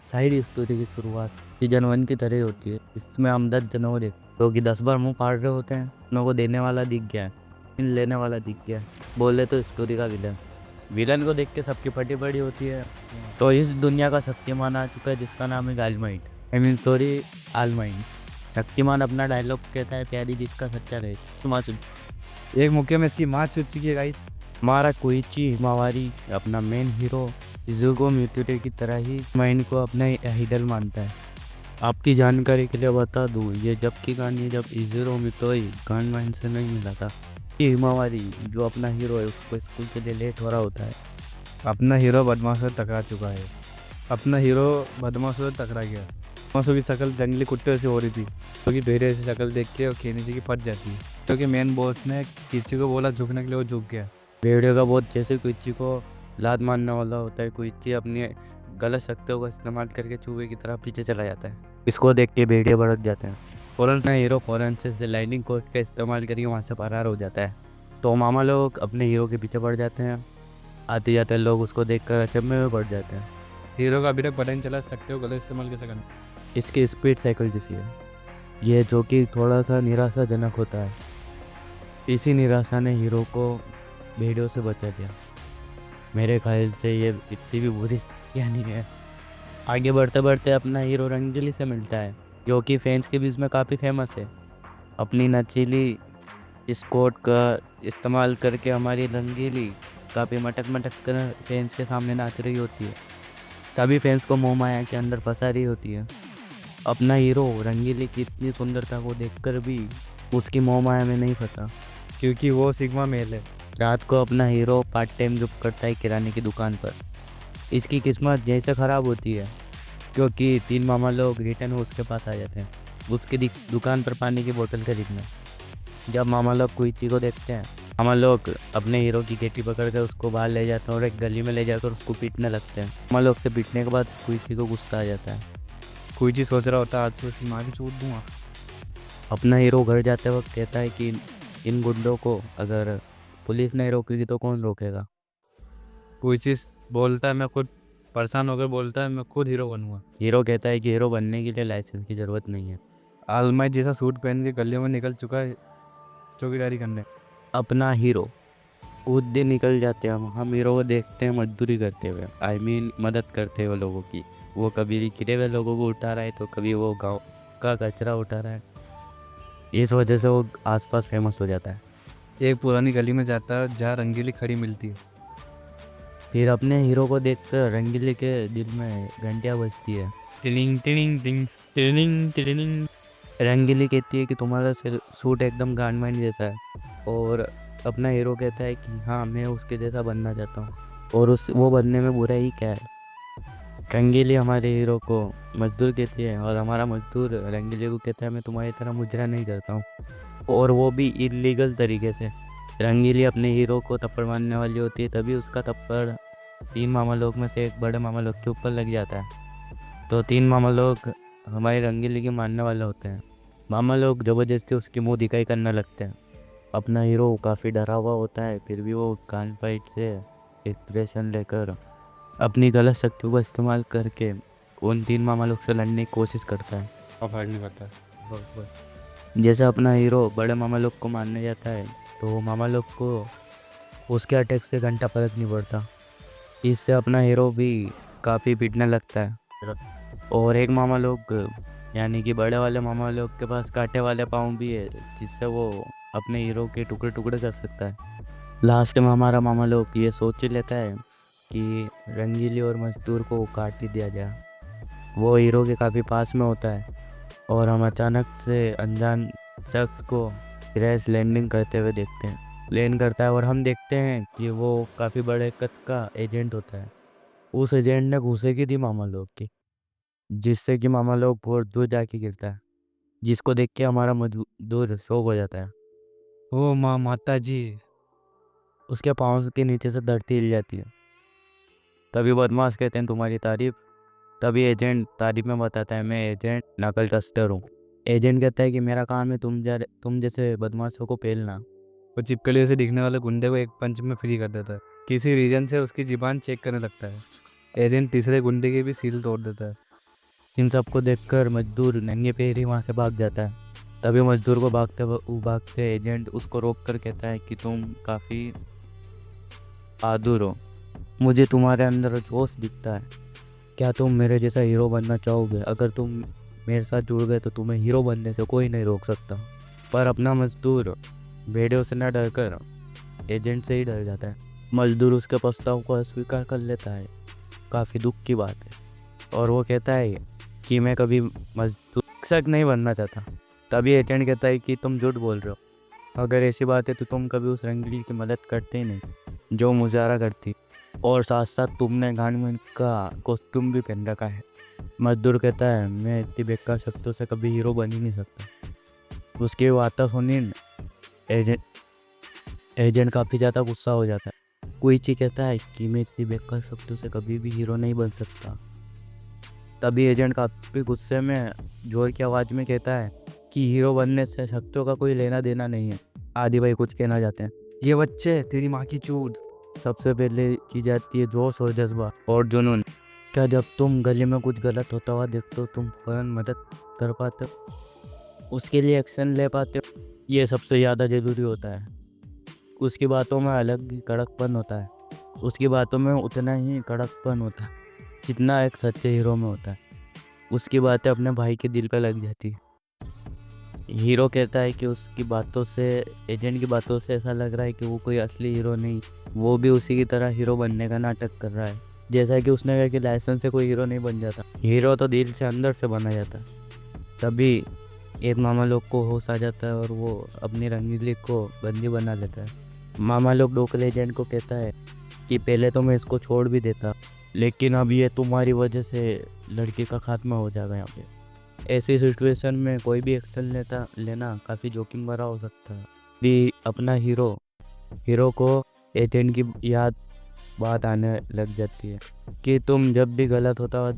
सारी स्टोरी की शुरुआत सीजन 1 की तरह होती है। इसमें हम 10 जनों को देखते हैं जो कि 10 बार मुंह फाड़ रहे होते हैं। उन को देने वाला दिख गया है, इन लेने वाला दिख गया है, बोले तो स्टोरी का विलन। विलन को देख के सबकी फटी पड़ी होती है। तो इस दुनिया का शक्तिमान आ चुका है जिसका नाम है गालमाइट, आई मीन सॉरी, आलमाइट। शक्तिमान अपना डायलॉग कहता है, प्यारी जीत का सच्चा रहे तुम्हारा। एक मौके में इसकी माँ चुट चुकी है गाइस। हमारा कोइची हिमावारी अपना मेन हीरो इजुगो म्यूटेटे की तरह ही माइंड को अपना आइडल मानता है। आपकी जानकारी के लिए बता दूं, ये जब की कहानी है जब इजुरो मितोई गन माइंड से नहीं मिला था। ये हिमावारी जो अपना हीरो है उसको स्कूल के लिए लेट हो रहा होता है। अपना हीरो बदमाशों से टकरा चुका है। अपना हीरो बदमाशों से टकरा गया। बदमाशों की शक्ल जंगली कुत्ते से हो रही थी, क्योंकि भेड़िए ऐसी शक्ल देख के और खेनीची की फट जाती है, क्योंकि मेन बॉस ने किसी को बोला झुकने के लिए, वो झुक गया। भेड़ियों का बहुत जैसे कोइची को लात मारने वाला होता है, कोइची अपनी गलत शक्तियों का इस्तेमाल करके चूहे की तरह पीछे चला जाता है। इसको देख के भेड़िए भड़क जाते हैं। फौरन से हीरो फौरन से लाइनिंग कोड का इस्तेमाल करके वहाँ से फरार हो जाता है। तो मामा लोग अपने हीरो के पीछे पड़ जाते हैं। आते जाते लोग उसको देखकर अचंभे में पड़ जाते हैं। हीरो का अभी तक पता नहीं चला सकते हो गलत इस्तेमाल कैसे करना। इसकी स्पीड साइकिल जैसी है ये, जो कि थोड़ा सा निराशाजनक होता है। इसी निराशा ने हीरो को भेड़ियों से बचा दिया। मेरे ख्याल से ये इतनी भी बुरी स्थितियाँ नहीं है। आगे बढ़ते बढ़ते अपना हीरो रंगीली से मिलता है, जो कि फैंस के बीच में काफ़ी फेमस है। अपनी नचीली स्कोट का इस्तेमाल करके हमारी रंगीली काफ़ी मटक मटक कर फैंस के सामने नाच रही होती है। सभी फैंस को मोह माया के अंदर फंसा रही होती है। अपना हीरो रंगीली की इतनी सुंदरता को देखकर भी उसकी मोह माया में नहीं फंसा, क्योंकि वो सिग्मा मेल है। रात को अपना हीरो पार्ट टाइम जॉब करता है किराने की दुकान पर। इसकी किस्मत जैसे ख़राब होती है, क्योंकि 3 मामा लोग रिटर्न हो उसके पास आ जाते हैं उसकी दुकान पर पानी की बोतल खरीदने। जब मामा लोग कोइची को देखते हैं, मामा लोग अपने हीरो की गेटी पकड़ कर उसको बाहर ले जाते हैं और एक गली में ले जाकर उसको पीटने लगते हैं। मामा लोग से पीटने के बाद कोइची को गुस्सा आ जाता है। कोई चीज़ सोच रहा होता है, आज तो उसकी माँ की चोट दूंगा। अपना हीरो घर जाते वक्त कहता है कि इन गुंडों को अगर पुलिस नहीं रोकेगी तो कौन रोकेगा। कोई चीज़ बोलता है, मैं खुद परेशान होकर बोलता है मैं खुद हीरो बनूंगा। हीरो कहता है कि हीरो बनने के लिए लाइसेंस की ज़रूरत नहीं है। आलमाई जैसा सूट पहन के गलियों में निकल चुका है चौकीदारी करने। अपना हीरो उस दिन निकल जाते हैं। हम हीरो को देखते हैं मजदूरी करते हुए, आई मीन मदद करते हुए लोगों की। वो कभी गिरे हुए लोगों को उठा रहा है तो कभी वो गांव का कचरा उठा रहा है। इस वजह से वो आसपास फेमस हो जाता है। एक पुरानी गली में जाता है जहाँ रंगीली खड़ी मिलती है। फिर अपने हीरो को देखकर रंगीले के दिल में घंटियाँ बजती है। टिनिंग टिनिंग टिंग टिनिंग टिनिंग। रंगीली कहती है कि तुम्हारा सूट एकदम गांडमाइन जैसा है। और अपना हीरो कहता है कि हाँ, मैं उसके जैसा बनना चाहता हूँ और उस वो बनने में बुरा ही क्या है। रंगीली हमारे हीरो को मजदूर कहती है और हमारा मजदूर रंगीली को कहता है मैं तुम्हारी तरह मुजरा नहीं करता हूँ, और वो भी इलीगल तरीके से। रंगीली अपने हीरो को थप्पड़ मारने वाली होती है, तभी उसका थप्पड़ 3 मामा लोग में से एक बड़े मामा लोग के ऊपर लग जाता है। तो 3 मामा लोग हमारी रंगीली के मारने वाले होते हैं। मामा लोग ज़बरदस्ती उसकी मुंह दिखाई करने लगते हैं। अपना हीरो काफ़ी डरा हुआ होता है, फिर भी वो कान फाइट से एक्सप्रेशन लेकर अपनी गलत शक्तियों का इस्तेमाल करके उन 3 मामा लोग से लड़ने की कोशिश करता है। और फर्क नहीं पड़ता है। जैसे अपना हीरो बड़े मामा लोग को मारने जाता है तो मामा लोग को उसके अटैक से घंटा फर्क नहीं पड़ता। इससे अपना हीरो भी काफ़ी पिटने लगता है। और एक मामा लोग यानी कि बड़े वाले मामा लोग के पास कांटे वाले पाँव भी है, जिससे वो अपने हीरो के टुकड़े टुकड़े कर सकता है। लास्ट में हमारा मामा लोग ये सोच ही लेता है कि रंगीली और मजदूर को काट ही दिया जाए। वो हीरो के काफ़ी पास में होता है और हम अचानक से अनजान शख्स को क्रैश लैंडिंग करते हुए देखते हैं। लैंड करता है और हम देखते हैं कि वो काफ़ी बड़े कद का एजेंट होता है। उस एजेंट ने घुसे की थी मामा लोग की, जिससे कि मामा लोग बहुत दूर जाके गिरता है, जिसको देख के हमारा मजदूर शौक हो जाता है। ओ माँ माता जी। उसके पाँव के नीचे से धरती हिल जाती है। तभी बदमाश कहते हैं तुम्हारी तारीफ। तभी एजेंट तारीफ में बताता है मैं एजेंट नकल टेस्टर हूँ। एजेंट कहता है कि मेरा काम है तुम जैसे बदमाशों को पेलना। वो चिपकली से दिखने वाले गुंडे को एक पंच में फ्री कर देता है। किसी रीजन से उसकी जीबान चेक करने लगता है। एजेंट तीसरे गुंडे की भी सील तोड़ देता है। इन सबको देखकर मजदूर नंगे पैर ही वहाँ से भाग जाता है। तभी मजदूर को भागते एजेंट उसको रोक कर कहता है कि तुम काफ़ी बहादुर हो, मुझे तुम्हारे अंदर जोश दिखता है। क्या तुम मेरे जैसा हीरो बनना चाहोगे? अगर तुम मेरे साथ जुड़ गए तो तुम्हें हीरो बनने से कोई नहीं रोक सकता। पर अपना मजदूर भेड़ियों से न डर कर एजेंट से ही डर जाता है। मजदूर उसके प्रस्ताव को अस्वीकार कर लेता है। काफ़ी दुख की बात है। और वो कहता है कि मैं कभी मजदूर शिक्षक नहीं बनना चाहता। तभी एजेंट कहता है कि तुम झूठ बोल रहे हो। अगर ऐसी बात है तो तुम कभी उस रंगीली की मदद करते ही नहीं जो मुजाहरा करती, और साथ साथ तुमने गांड का कॉस्ट्यूम भी पहन रखा है। मजदूर कहता है मैं इतनी बेकार शक्तियों से कभी हीरो बन ही नहीं सकता। उसकी बात सुनी एजेंट काफ़ी ज़्यादा गुस्सा हो जाता है। कोईची कहता है कि मैं इतनी बेकार शक्तियों से कभी भी हीरो नहीं बन सकता। तभी एजेंट काफ़ी गुस्से में जोर की आवाज़ में कहता है कि हीरो बनने से शक्तियों का कोई लेना देना नहीं है। आदि भाई कुछ कहना चाहते हैं। ये बच्चे तेरी माँ की चूत। सबसे पहले चीज आती है जोश और जज्बा और जुनून। क्या जब तुम गली में कुछ गलत होता हुआ देखते हो तुम फौरन मदद कर पाते हो, उसके लिए एक्शन ले पाते हो? ये सबसे ज़्यादा ज़रूरी होता है। उसकी बातों में अलग ही कड़कपन होता है। उसकी बातों में उतना ही कड़कपन होता है जितना एक सच्चे हीरो में होता है। उसकी बातें अपने भाई के दिल पे लग जाती है। हीरो कहता है कि उसकी बातों से, एजेंट की बातों से ऐसा लग रहा है कि वो कोई असली हीरो नहीं, वो भी उसी की तरह हीरो बनने का नाटक कर रहा है। जैसा कि उसने कहा कि लाइसेंस से कोई हीरो नहीं बन जाता, हीरो तो दिल से अंदर से बना जाता। तभी एक मामा लोग को होश आ जाता है और वो अपनी रंगीली को बंदी बना लेता है। मामा लोग लोकल एजेंट को कहता है कि पहले तो मैं इसको छोड़ भी देता, लेकिन अब ये तुम्हारी वजह से लड़की का खात्मा हो जाएगा यहाँ पे। ऐसी सिचुएशन में कोई भी एक्शन लेना काफ़ी जोखिम भरा हो सकता है। भी अपना हीरो को एजेंट की याद बात आने लग जाती है कि तुम जब भी गलत होता हुआ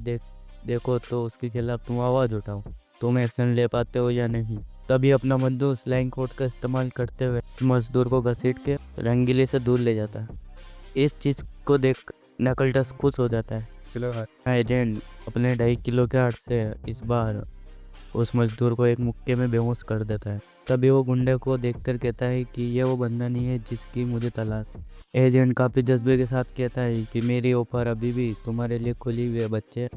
देखो तो उसके खिलाफ तुम आवाज़ उठाओ, तुम एक्शन ले पाते हो या नहीं। तभी अपना मजदूर स्लैंग कोड का इस्तेमाल करते हुए मजदूर को घसीट के रंगीले से दूर ले जाता है। इस चीज़ को देख नकलडस्ट खुश हो जाता है। एजेंट अपने 2.5 किलो के हाथ से इस बार उस मजदूर को एक मुक्के में बेहोश कर देता है। तभी वो गुंडे को देखकर कहता है कि ये वो बंदा नहीं है जिसकी मुझे तलाश है। एजेंट काफ़ी जज्बे के साथ कहता है कि मेरी ऑफर अभी भी तुम्हारे लिए खुली हुई है बच्चे,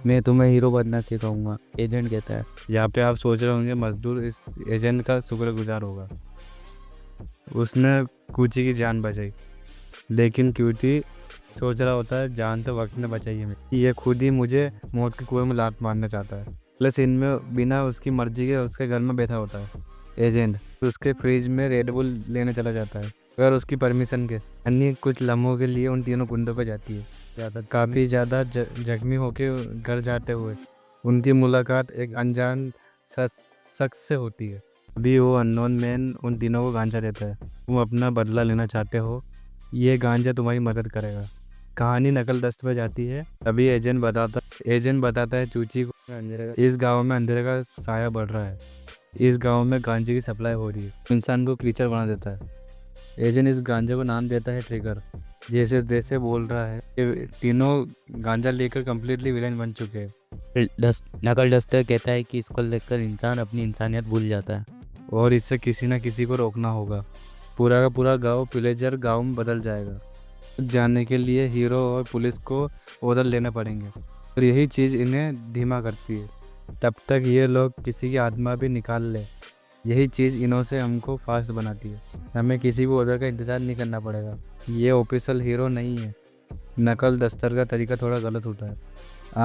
मैं तुम्हें हीरो बनना सिखाऊंगा। एजेंट कहता है। यहाँ पे आप सोच रहे होंगे मजदूर इस एजेंट का शुक्रगुजार होगा, उसने कूची की जान बचाई। लेकिन क्यूटी सोच रहा होता है जान तो वक्त ने बचाई है, ये खुद ही मुझे मौत के कुएं में लात मारना चाहता है। प्लस इनमें बिना उसकी मर्जी के उसके घर में बैठा होता है एजेंट, तो उसके फ्रिज में रेड बुल लेने चला जाता है अगर उसकी परमिशन के। अन्य कुछ लम्हों के लिए उन तीनों गुंडों पर जाती है। काफ़ी ज़्यादा जख्मी होके घर जाते हुए उनकी मुलाकात एक अनजान शख्स से होती है। अभी वो अननोन मैन उन तीनों को गांजा देता है। तुम अपना बदला लेना चाहते हो, ये गांजा तुम्हारी मदद करेगा। कहानी नकल दस्त पे जाती है। तभी एजेंट बताता है चूची को इस गांव में अंधेरे का साया बढ़ रहा है, इस गांव में गांजे की सप्लाई हो रही है। इंसान को क्रीचर बना देता है। एजेंट इस गांजे को नाम देता है ट्रिगर। जैसे जैसे बोल रहा है कि तीनों गांजा लेकर कम्प्लीटली विलेन बन चुके हैं। नकल डस्टर कहता है कि इसको लेकर इंसान अपनी इंसानियत भूल जाता है और इससे किसी ना किसी को रोकना होगा। पूरा का पूरा गांव पिलेजर गांव में बदल जाएगा। जाने के लिए हीरो और पुलिस को ऑर्डर लेने पड़ेंगे और यही चीज़ इन्हें धीमा करती है। तब तक ये लोग किसी की आत्मा भी निकाल ले, यही चीज़ इन्हों से हमको फास्ट बनाती है। हमें किसी भी ऑर्डर का इंतज़ार नहीं करना पड़ेगा। ये ऑफिशियल हीरो नहीं है। नकल दस्तर का तरीका थोड़ा गलत होता है।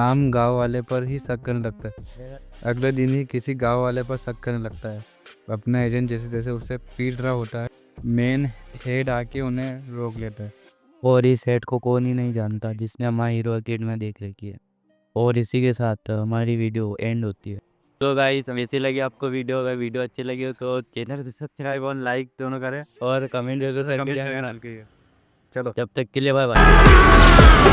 आम गांव वाले पर ही शक करने लगता है, अगले दिन ही किसी गांव वाले पर शक करने लगता है। अपना एजेंट जैसे जैसे उसे पीट रहा होता है, मेन हेड आके उन्हें रोक लेता है। और इस हेड को कौन ही नहीं जानता जिसने हमारी हीरो अकेडमी में देख रखी है। और इसी के साथ हमारी वीडियो एंड होती है। तो गाइस वैसी लगी आपको वीडियो, अगर वीडियो अच्छी लगी हो तो चैनल को सब्सक्राइब और लाइक दोनों करें और कमेंट जरूर करें। चलो जब तक के लिए बाय बाय।